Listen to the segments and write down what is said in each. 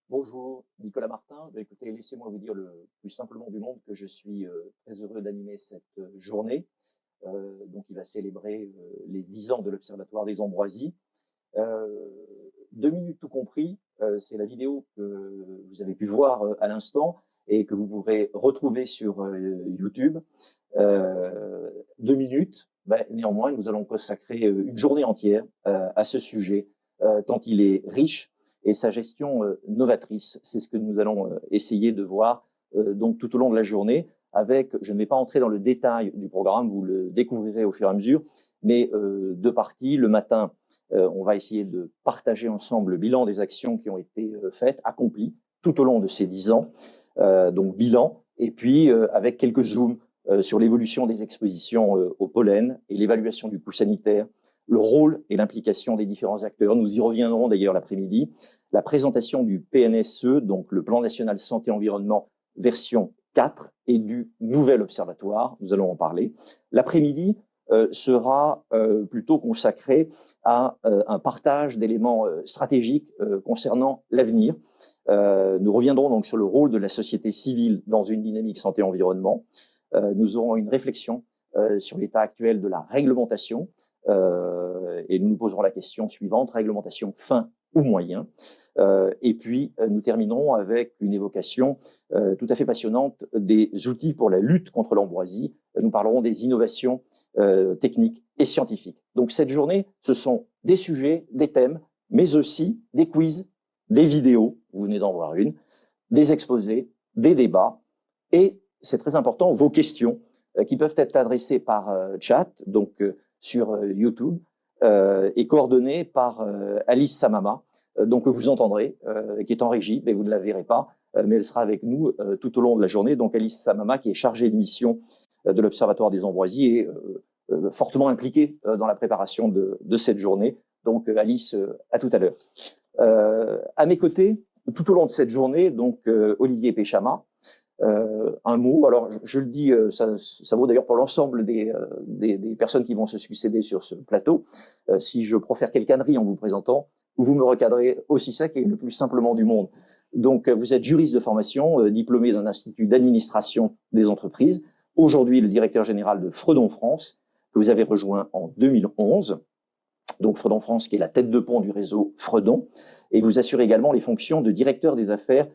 Bonjour, Nicolas Martin. Écoutez, laissez-moi vous dire le plus simplement du monde que je suis très heureux d'animer cette journée. Donc, il va célébrer les 10 ans de l'Observatoire des Ambroisies. 2 minutes tout compris, c'est la vidéo que vous avez pu voir à l'instant et que vous pourrez retrouver sur YouTube. 2 minutes, néanmoins, nous allons consacrer une journée entière à ce sujet, tant il est riche et sa gestion novatrice. C'est ce que nous allons essayer de voir donc tout au long de la journée avec, je ne vais pas entrer dans le détail du programme, vous le découvrirez au fur et à mesure, mais deux parties. Le matin, on va essayer de partager ensemble le bilan des actions qui ont été faites, accomplies tout au long de ces 10 ans. Donc bilan, et puis avec quelques zooms sur l'évolution des expositions au pollen et l'évaluation du coût sanitaire, le rôle et l'implication des différents acteurs. Nous y reviendrons d'ailleurs l'après-midi. La présentation du PNSE, donc le Plan National Santé-Environnement version 4, et du nouvel observatoire, nous allons en parler. L'après-midi sera plutôt consacré à un partage d'éléments stratégiques concernant l'avenir. Nous reviendrons donc sur le rôle de la société civile dans une dynamique santé-environnement. Nous aurons une réflexion sur l'état actuel de la réglementation et nous nous poserons la question suivante, réglementation fin ou moyen. Et puis, nous terminerons avec une évocation tout à fait passionnante des outils pour la lutte contre l'ambroisie. Nous parlerons des innovations techniques et scientifiques. Donc, cette journée, ce sont des sujets, des thèmes, mais aussi des quiz, des vidéos, vous venez d'en voir une, des exposés, des débats, et c'est très important, vos questions qui peuvent être adressées par chat, donc sur YouTube, et coordonnées par Alice Samama, donc vous entendrez, qui est en régie, mais vous ne la verrez pas, mais elle sera avec nous tout au long de la journée. Donc Alice Samama, qui est chargée de mission de l'Observatoire des Ambroisies, est fortement impliquée dans la préparation de cette journée. Donc Alice, à tout à l'heure. À mes côtés, tout au long de cette journée, donc Olivier Péchama, un mot, alors je le dis, ça vaut d'ailleurs pour l'ensemble des personnes qui vont se succéder sur ce plateau. Si je profère quelques conneries en vous présentant, vous me recadrez aussi sec et le plus simplement du monde. Donc, vous êtes juriste de formation, diplômé d'un institut d'administration des entreprises, aujourd'hui le directeur général de Fredon France, que vous avez rejoint en 2011. Donc, Fredon France, qui est la tête de pont du réseau Fredon, et vous assurez également les fonctions de directeur des affaires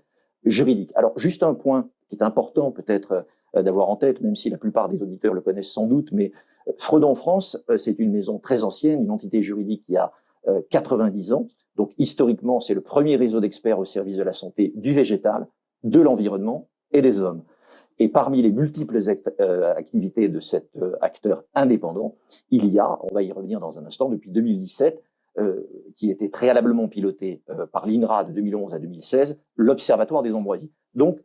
juridiques. Alors, juste un point qui est important peut-être d'avoir en tête, même si la plupart des auditeurs le connaissent sans doute, mais Fredon France, c'est une maison très ancienne, une entité juridique qui a 90 ans. Donc, historiquement, c'est le premier réseau d'experts au service de la santé du végétal, de l'environnement et des hommes. Et parmi les multiples activités de cet acteur indépendant, il y a, on va y revenir dans un instant, depuis 2017, qui était préalablement piloté par l'INRA de 2011 à 2016, l'Observatoire des Ambroisies. Donc,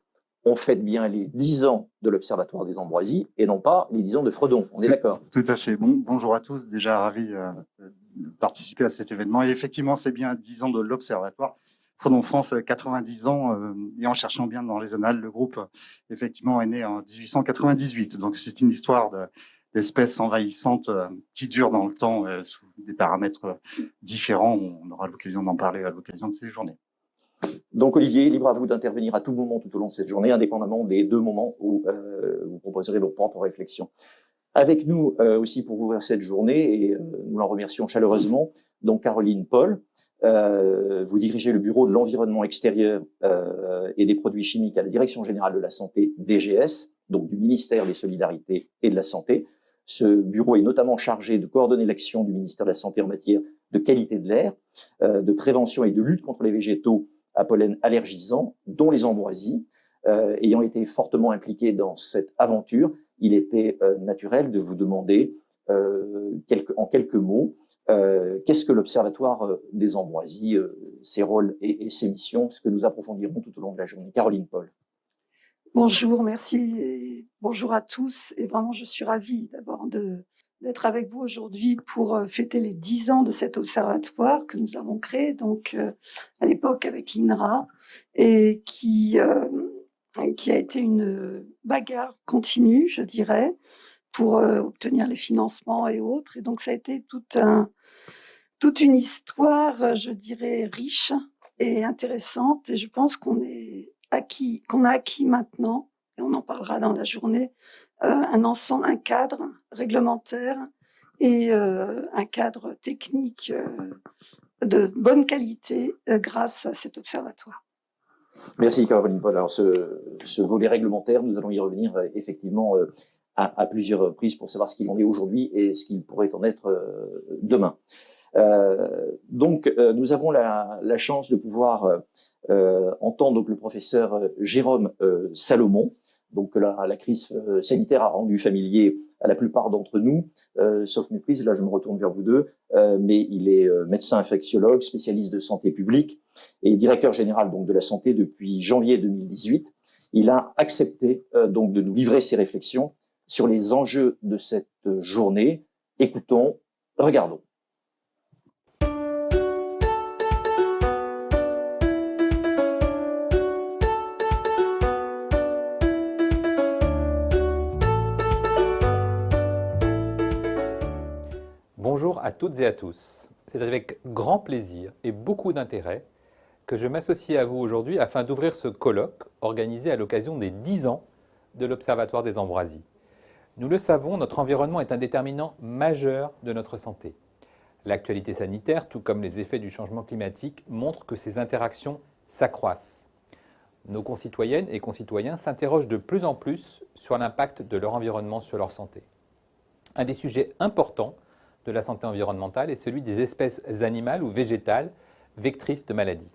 on fête bien les 10 ans de l'Observatoire des Ambroisies et non pas les 10 ans de Fredon. On est d'accord? Tout à fait. Bonjour à tous. Déjà ravi de participer à cet événement. Et effectivement, c'est bien 10 ans de l'Observatoire. Fredon France, 90 ans. Et en cherchant bien dans les annales, le groupe, effectivement, est né en 1898. Donc, c'est une histoire d'espèces envahissantes qui dure dans le temps sous des paramètres différents. On aura l'occasion d'en parler à l'occasion de ces journées. Donc Olivier, libre à vous d'intervenir à tout moment tout au long de cette journée, indépendamment des 2 moments où vous proposerez vos propres réflexions. Avec nous aussi pour ouvrir cette journée, et nous l'en remercions chaleureusement, donc Caroline Paul, vous dirigez le bureau de l'environnement extérieur et des produits chimiques à la Direction générale de la santé, DGS, donc du ministère des Solidarités et de la Santé. Ce bureau est notamment chargé de coordonner l'action du ministère de la Santé en matière de qualité de l'air, de prévention et de lutte contre les végétaux à pollen allergisants, dont les ambroisies. Ayant été fortement impliqué dans cette aventure, il était naturel de vous demander en quelques mots qu'est-ce que l'Observatoire des Ambroisies, ses rôles et ses missions, ce que nous approfondirons tout au long de la journée. Caroline Paul. Bonjour, merci et bonjour à tous. Et vraiment, je suis ravie d'abord d'être avec vous aujourd'hui pour fêter les 10 ans de cet observatoire que nous avons créé donc à l'époque avec l'INRA et qui a été une bagarre continue, je dirais, pour obtenir les financements et autres. Et donc, ça a été toute une histoire, je dirais, riche est intéressante et je pense qu'on a acquis maintenant, et on en parlera dans la journée, un cadre réglementaire et un cadre technique de bonne qualité grâce à cet observatoire. Merci Caroline Paul. Alors ce volet réglementaire, nous allons y revenir effectivement à plusieurs reprises pour savoir ce qu'il en est aujourd'hui et ce qu'il pourrait en être demain. Donc nous avons la chance de pouvoir entendre donc, le professeur Jérôme Salomon. Donc la crise sanitaire a rendu familier à la plupart d'entre nous, sauf méprise, là je me retourne vers vous deux, mais il est médecin infectiologue, spécialiste de santé publique et directeur général donc de la santé depuis janvier 2018. Il a accepté donc de nous livrer ses réflexions sur les enjeux de cette journée. Écoutons, regardons. Bonjour à toutes et à tous. C'est avec grand plaisir et beaucoup d'intérêt que je m'associe à vous aujourd'hui afin d'ouvrir ce colloque organisé à l'occasion des 10 ans de l'Observatoire des Ambroisies. Nous le savons, notre environnement est un déterminant majeur de notre santé. L'actualité sanitaire, tout comme les effets du changement climatique, montrent que ces interactions s'accroissent. Nos concitoyennes et concitoyens s'interrogent de plus en plus sur l'impact de leur environnement sur leur santé. Un des sujets importants de la santé environnementale est celui des espèces animales ou végétales vectrices de maladies.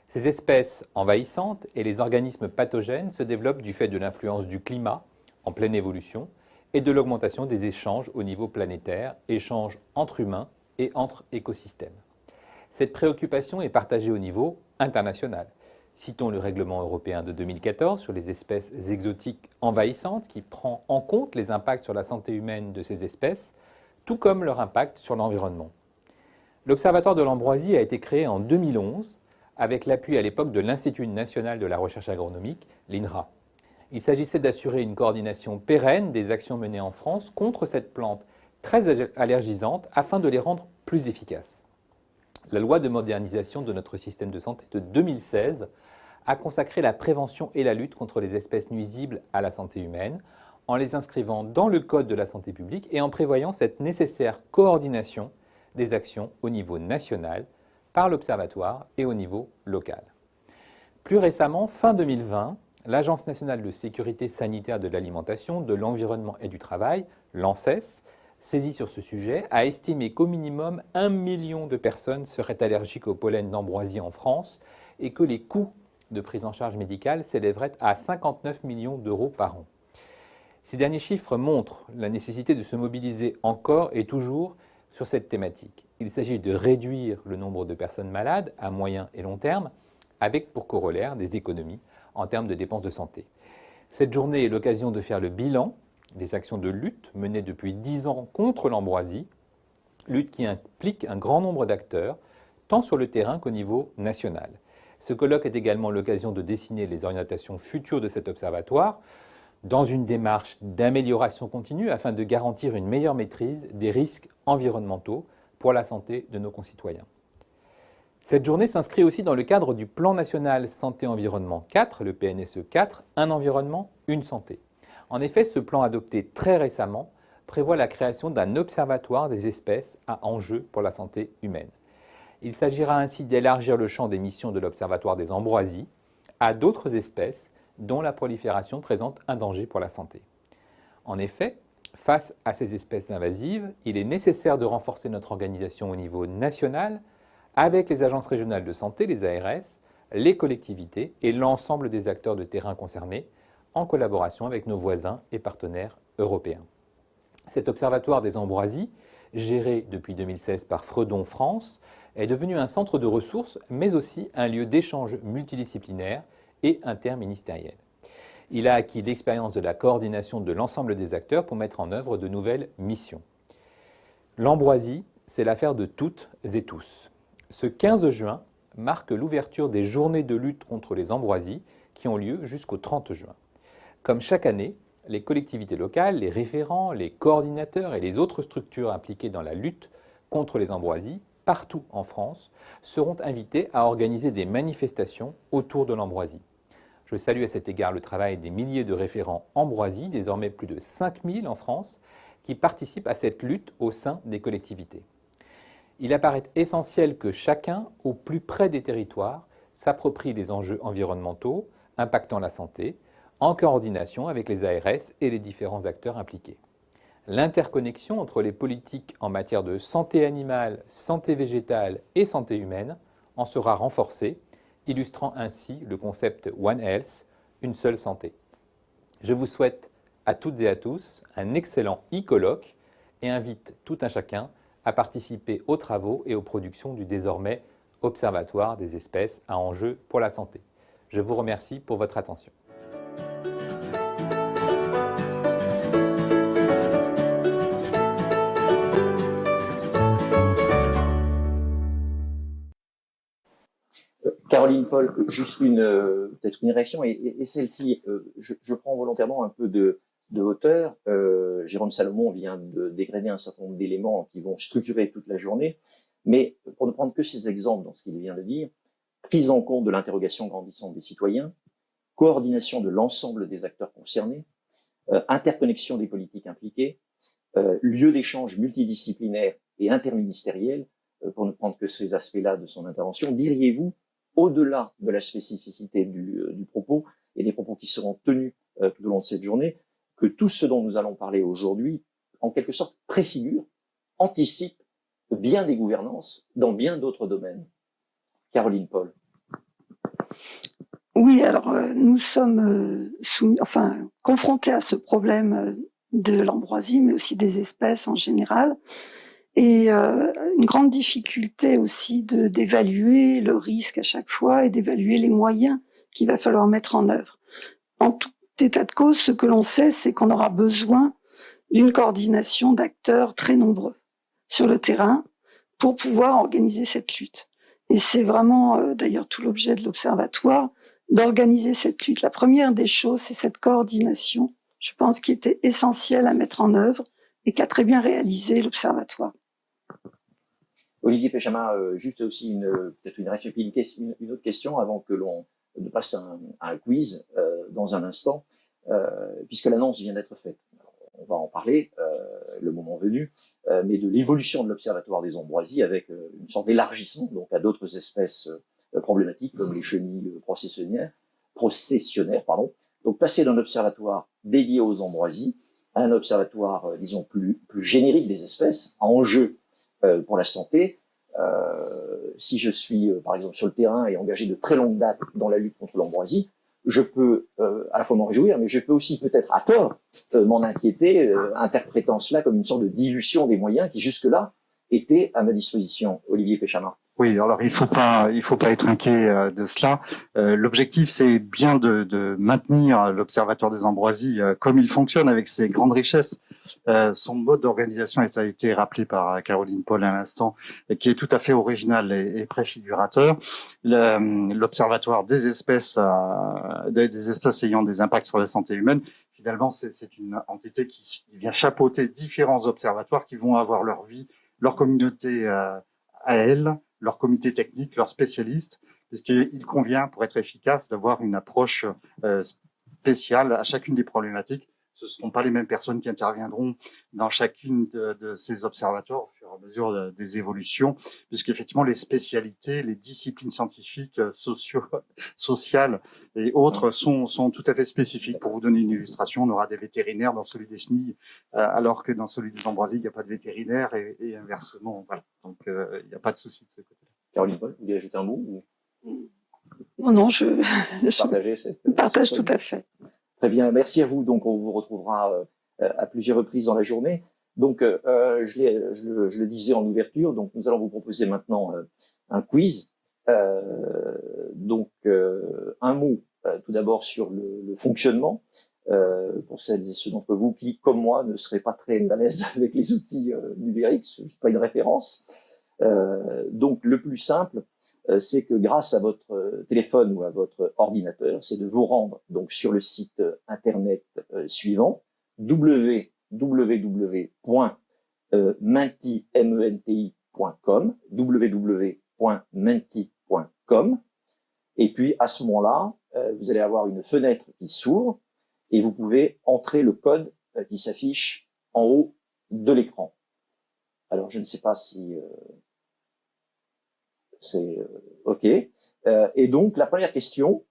Ces espèces envahissantes et les organismes pathogènes se développent du fait de l'influence du climat en pleine évolution et de l'augmentation des échanges au niveau planétaire, échanges entre humains et entre écosystèmes. Cette préoccupation est partagée au niveau international. Citons le règlement européen de 2014 sur les espèces exotiques envahissantes qui prend en compte les impacts sur la santé humaine de ces espèces, tout comme leur impact sur l'environnement. L'Observatoire de l'Ambroisie a été créé en 2011 avec l'appui à l'époque de l'Institut national de la recherche agronomique, l'INRA. Il s'agissait d'assurer une coordination pérenne des actions menées en France contre cette plante très allergisante afin de les rendre plus efficaces. La loi de modernisation de notre système de santé de 2016 a consacré la prévention et la lutte contre les espèces nuisibles à la santé humaine en les inscrivant dans le Code de la santé publique et en prévoyant cette nécessaire coordination des actions au niveau national par l'Observatoire et au niveau local. Plus récemment, fin 2020, l'Agence nationale de sécurité sanitaire de l'alimentation, de l'environnement et du travail, l'ANSES, saisie sur ce sujet, a estimé qu'au minimum 1 million de personnes seraient allergiques au pollen d'ambroisie en France et que les coûts de prise en charge médicale s'élèveraient à 59 millions d'euros par an. Ces derniers chiffres montrent la nécessité de se mobiliser encore et toujours sur cette thématique. Il s'agit de réduire le nombre de personnes malades à moyen et long terme, avec pour corollaire des économies en termes de dépenses de santé. Cette journée est l'occasion de faire le bilan des actions de lutte menées depuis 10 ans contre l'ambroisie, lutte qui implique un grand nombre d'acteurs, tant sur le terrain qu'au niveau national. Ce colloque est également l'occasion de dessiner les orientations futures de cet observatoire, dans une démarche d'amélioration continue afin de garantir une meilleure maîtrise des risques environnementaux pour la santé de nos concitoyens. Cette journée s'inscrit aussi dans le cadre du Plan national santé-environnement 4, le PNSE 4, un environnement, une santé. En effet, ce plan adopté très récemment prévoit la création d'un observatoire des espèces à enjeu pour la santé humaine. Il s'agira ainsi d'élargir le champ des missions de l'Observatoire des Ambroisies à d'autres espèces dont la prolifération présente un danger pour la santé. En effet, face à ces espèces invasives, il est nécessaire de renforcer notre organisation au niveau national avec les agences régionales de santé, les ARS, les collectivités et l'ensemble des acteurs de terrain concernés, en collaboration avec nos voisins et partenaires européens. Cet observatoire des ambroisies, géré depuis 2016 par Fredon France, est devenu un centre de ressources, mais aussi un lieu d'échange multidisciplinaire et interministériel. Il a acquis l'expérience de la coordination de l'ensemble des acteurs pour mettre en œuvre de nouvelles missions. L'ambroisie, c'est l'affaire de toutes et tous. Ce 15 juin marque l'ouverture des journées de lutte contre les ambroisies qui ont lieu jusqu'au 30 juin. Comme chaque année, les collectivités locales, les référents, les coordinateurs et les autres structures impliquées dans la lutte contre les ambroisies partout en France, seront invités à organiser des manifestations autour de l'ambroisie. Je salue à cet égard le travail des milliers de référents ambroisie, désormais plus de 5000 en France, qui participent à cette lutte au sein des collectivités. Il apparaît essentiel que chacun, au plus près des territoires, s'approprie les enjeux environnementaux impactant la santé, en coordination avec les ARS et les différents acteurs impliqués. L'interconnexion entre les politiques en matière de santé animale, santé végétale et santé humaine en sera renforcée, illustrant ainsi le concept One Health, une seule santé. Je vous souhaite à toutes et à tous un excellent e-colloque et invite tout un chacun à participer aux travaux et aux productions du désormais Observatoire des espèces à enjeux pour la santé. Je vous remercie pour votre attention. Caroline Paul, juste peut-être une réaction, et celle-ci, je prends volontairement un peu de hauteur. Jérôme Salomon vient de dégrainer un certain nombre d'éléments qui vont structurer toute la journée, mais pour ne prendre que ces exemples dans ce qu'il vient de dire, prise en compte de l'interrogation grandissante des citoyens, coordination de l'ensemble des acteurs concernés, interconnexion des politiques impliquées, lieu d'échange multidisciplinaire et interministériel, pour ne prendre que ces aspects-là de son intervention, diriez-vous, au-delà de la spécificité du propos et des propos qui seront tenus tout au long de cette journée, que tout ce dont nous allons parler aujourd'hui, en quelque sorte, préfigure, anticipe bien des gouvernances dans bien d'autres domaines. Caroline Paul. Oui, alors nous sommes confrontés à ce problème de l'ambroisie, mais aussi des espèces en général. Et une grande difficulté aussi d'évaluer le risque à chaque fois et d'évaluer les moyens qu'il va falloir mettre en œuvre. En tout état de cause, ce que l'on sait, c'est qu'on aura besoin d'une coordination d'acteurs très nombreux sur le terrain pour pouvoir organiser cette lutte. Et c'est vraiment d'ailleurs tout l'objet de l'Observatoire, d'organiser cette lutte. La première des choses, c'est cette coordination, je pense, qui était essentielle à mettre en œuvre et qu'a très bien réalisé l'Observatoire. Olivier Péchama, juste aussi peut-être une autre question avant que l'on passe à un quiz dans un instant, puisque l'annonce vient d'être faite. Alors, on va en parler le moment venu, mais de l'évolution de l'Observatoire des ambroisies avec une sorte d'élargissement donc à d'autres espèces problématiques comme les chenilles processionnaires. Donc passer d'un observatoire dédié aux ambroisies à un observatoire, disons, plus générique des espèces, à enjeu pour la santé. Si je suis, par exemple, sur le terrain et engagé de très longue date dans la lutte contre l'ambroisie, je peux à la fois m'en réjouir, mais je peux aussi peut-être à tort m'en inquiéter, interprétant cela comme une sorte de dilution des moyens qui jusque-là étaient à ma disposition. Olivier Péchama. Oui, alors il faut pas être inquiet de cela. L'objectif, c'est bien de maintenir l'Observatoire des ambroisies comme il fonctionne avec ses grandes richesses. Son mode d'organisation, et ça a été rappelé par Caroline Paul à l'instant, qui est tout à fait original et préfigurateur. L'Observatoire des espèces ayant des impacts sur la santé humaine, finalement, c'est une entité qui vient chapeauter différents observatoires qui vont avoir leur vie, leur communauté à elle, leur comité technique, leurs spécialistes, puisqu'il convient, pour être efficace, d'avoir une approche spéciale à chacune des problématiques. Ce ne seront pas les mêmes personnes qui interviendront dans chacune de ces observatoires au fur et à mesure des évolutions, puisqu'effectivement, les spécialités, les disciplines scientifiques, sociales et autres sont tout à fait spécifiques. Pour vous donner une illustration, on aura des vétérinaires dans celui des chenilles, alors que dans celui des ambroisies, il n'y a pas de vétérinaire et inversement. Voilà. Donc, il n'y a pas de souci de ce côté-là. Caroline Paul, vous voulez ajouter un mot ou... Non, je partage tout à fait. Très bien, merci à vous. Donc, on vous retrouvera à plusieurs reprises dans la journée. Donc, je le disais en ouverture, donc nous allons vous proposer maintenant un quiz. Un mot tout d'abord sur le fonctionnement, pour celles et ceux d'entre vous qui, comme moi, ne seraient pas très à l'aise avec les outils numériques, je suis pas une référence. Donc, le plus simple, c'est que grâce à votre téléphone ou à votre ordinateur, c'est de vous rendre donc sur le site internet suivant, www.menti.fr. www.menti.com, www.menti.com. Et puis, à ce moment-là, vous allez avoir une fenêtre qui s'ouvre et vous pouvez entrer le code qui s'affiche en haut de l'écran. Alors, je ne sais pas si c'est OK. Et donc, la première question,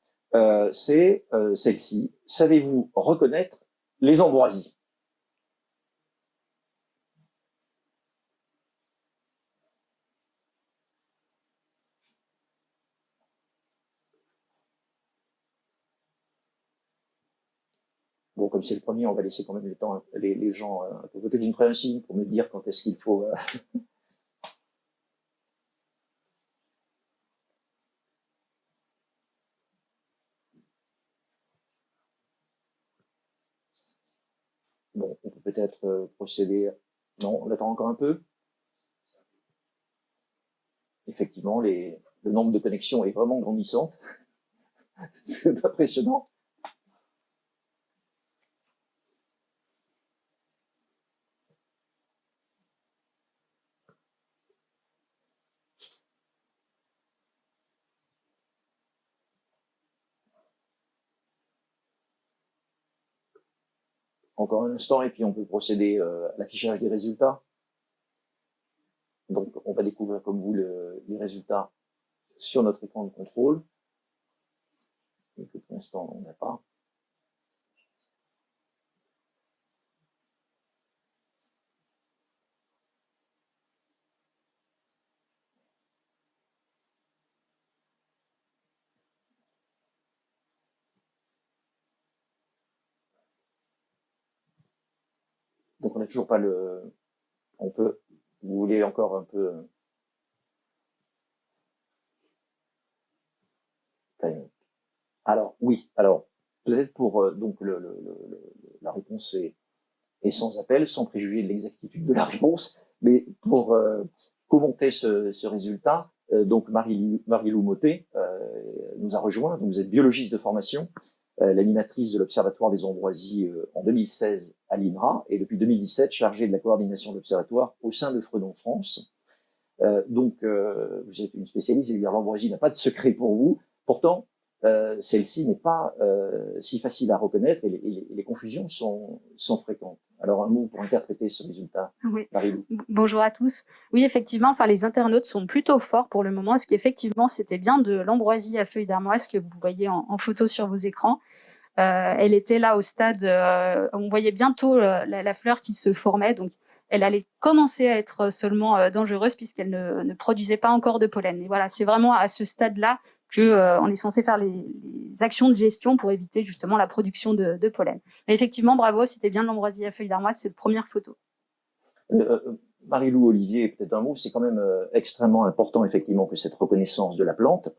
c'est celle-ci. Savez-vous reconnaître les ambroisies? Bon, comme c'est le premier, on va laisser quand même le temps, les gens un peu voter. Vous me ferez un signe pour me dire quand est-ce qu'il faut. Bon, on peut peut-être procéder. Non, on attend encore un peu. Effectivement, le nombre de connexions est vraiment grandissant. C'est impressionnant. Encore un instant et puis on peut procéder à l'affichage des résultats. Donc, on va découvrir comme vous les résultats sur notre écran de contrôle. Et que pour l'instant, on n'a pas. Donc, on n'a toujours pas le... On peut... Vous voulez encore un peu... Alors, oui. Alors, peut-être pour... donc, la réponse est sans appel, sans préjuger de l'exactitude de la réponse. Mais pour commenter ce résultat, donc Marie-Lou Mottet nous a rejoint. Donc, vous êtes biologiste de formation, l'animatrice de l'Observatoire des Ambroisies en 2016 à l'INRA et depuis 2017 chargée de la coordination de l'Observatoire au sein de Fredon France. Donc, vous êtes une spécialiste, c'est-à-dire l'ambroisie n'a pas de secret pour vous. Pourtant, celle-ci n'est pas si facile à reconnaître et les confusions sont fréquentes. Alors, un mot pour interpréter ce résultat. Oui. Marie-Lou. Bonjour à tous. Oui, effectivement, les internautes sont plutôt forts pour le moment. Est-ce qu'effectivement, c'était bien de l'ambroisie à feuilles d'armoise que vous voyez en photo sur vos écrans. Elle était là au stade, on voyait bientôt la fleur qui se formait, donc elle allait commencer à être seulement dangereuse puisqu'elle ne produisait pas encore de pollen. Et voilà, c'est vraiment à ce stade-là que on est censé faire les actions de gestion pour éviter justement la production de pollen. Mais effectivement, bravo, c'était bien de l'ambroisie à feuilles d'armoise, cette première photo. Marie-Lou, Olivier, peut-être un mot, c'est quand même extrêmement important effectivement que cette reconnaissance de la plante,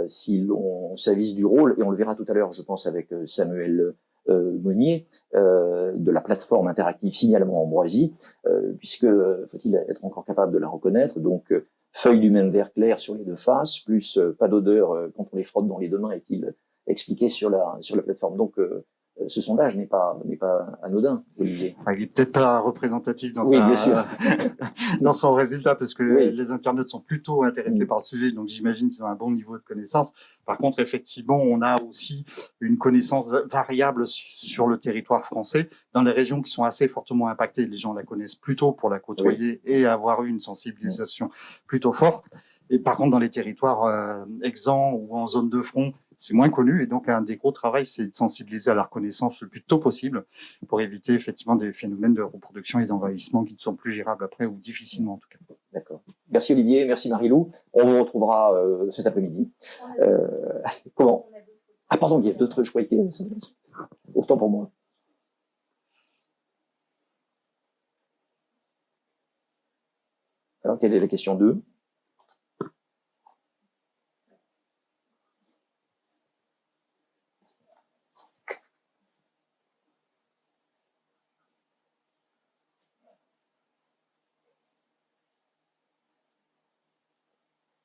si l'on s'avise du rôle, et on le verra tout à l'heure, je pense, avec Samuel Monnier, de la plateforme interactive Signalement Ambroisie, puisque faut-il être encore capable de la reconnaître, donc feuilles du même vert clair sur les deux faces, plus pas d'odeur quand on les frotte dans les deux mains, est-il expliqué sur la plateforme. Donc ce sondage n'est pas anodin, Olivier. Il est peut-être pas représentatif dans oui, bien sûr. dans son résultat, parce que oui. Les internautes sont plutôt intéressés par le sujet, donc j'imagine qu'ils ont un bon niveau de connaissance. Par contre, effectivement, on a aussi une connaissance variable sur le territoire français. Dans les régions qui sont assez fortement impactées, les gens la connaissent plutôt pour la côtoyer et avoir eu une sensibilisation plutôt forte. Et par contre, dans les territoires exempts ou en zone de front, c'est moins connu. Et donc, un des gros travaux, c'est de sensibiliser à la reconnaissance le plus tôt possible pour éviter effectivement des phénomènes de reproduction et d'envahissement qui ne sont plus gérables après ou difficilement en tout cas. D'accord. Merci Olivier, merci Marie-Lou. On vous retrouvera cet après-midi. Comment? Ah pardon, il y a d'autres, je croyais qu'il y avait... Autant pour moi. Alors, quelle est la question 2?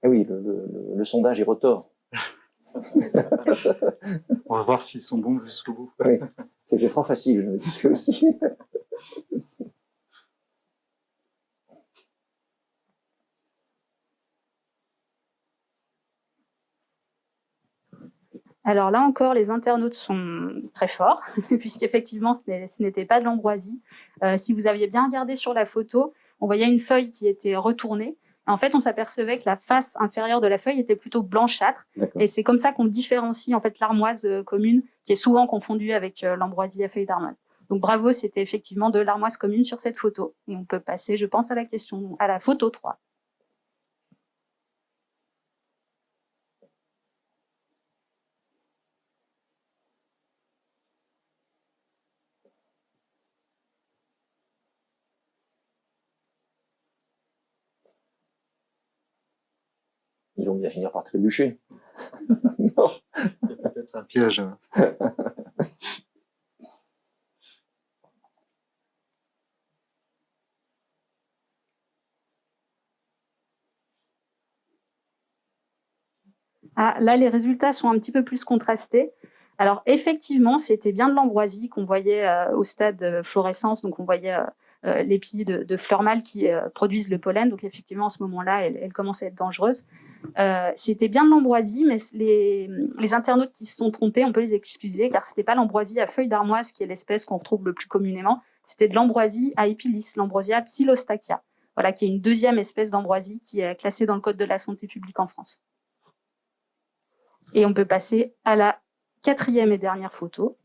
Ah oui, le sondage est retors. On va voir s'ils sont bons jusqu'au bout. Oui, c'était trop facile, je me disais aussi. Alors là encore, les internautes sont très forts, puisqu'effectivement, ce n'était pas de l'ambroisie. Si vous aviez bien regardé sur la photo, on voyait une feuille qui était retournée. En fait, on s'apercevait que la face inférieure de la feuille était plutôt blanchâtre. Et c'est comme ça qu'on différencie en fait l'armoise commune, qui est souvent confondue avec l'ambroisie à feuilles d'armoise. Donc bravo, c'était effectivement de l'armoise commune sur cette photo. Et on peut passer, je pense, à la photo 3. Ils vont bien finir par trébucher. Non. C'est peut-être un piège. Ah, là, les résultats sont un petit peu plus contrastés. Alors, effectivement, c'était bien de l'ambroisie qu'on voyait au stade de fluorescence. Donc, on voyait l'épi de fleurs mâles qui produisent le pollen. Donc, effectivement, en ce moment-là, elle commence à être dangereuse. C'était bien de l'ambroisie, mais les internautes qui se sont trompés, on peut les excuser, car c'était pas l'ambroisie à feuilles d'armoise qui est l'espèce qu'on retrouve le plus communément. C'était de l'ambroisie à épilis, l'ambroisia psilostachya. Voilà, qui est une deuxième espèce d'ambroisie qui est classée dans le Code de la santé publique en France. Et on peut passer à la 4e et dernière photo.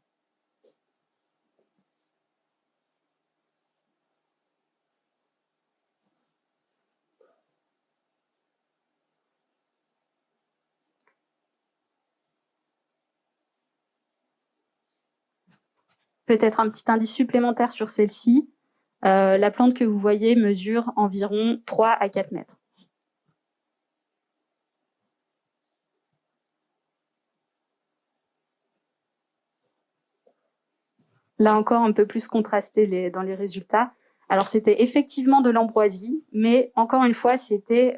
Peut-être un petit indice supplémentaire sur celle-ci. La plante que vous voyez mesure environ 3 à 4 mètres. Là encore, un peu plus contrasté dans les résultats. Alors, c'était effectivement de l'ambroisie, mais encore une fois, c'était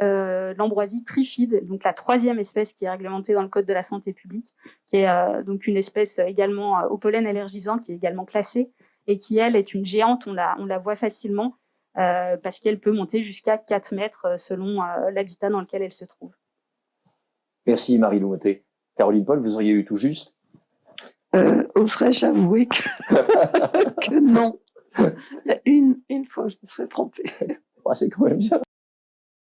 l'ambroisie trifide, donc la 3e espèce qui est réglementée dans le Code de la santé publique, qui est donc une espèce également au pollen allergisant, qui est également classée, et qui, elle, est une géante, on la voit facilement, parce qu'elle peut monter jusqu'à 4 mètres selon l'habitat dans lequel elle se trouve. Merci Marie-Lou Mottet. Caroline Paul, vous auriez eu tout juste? Oserais-je avouer que non. Une fois, je me serais trompée. C'est quand même bien.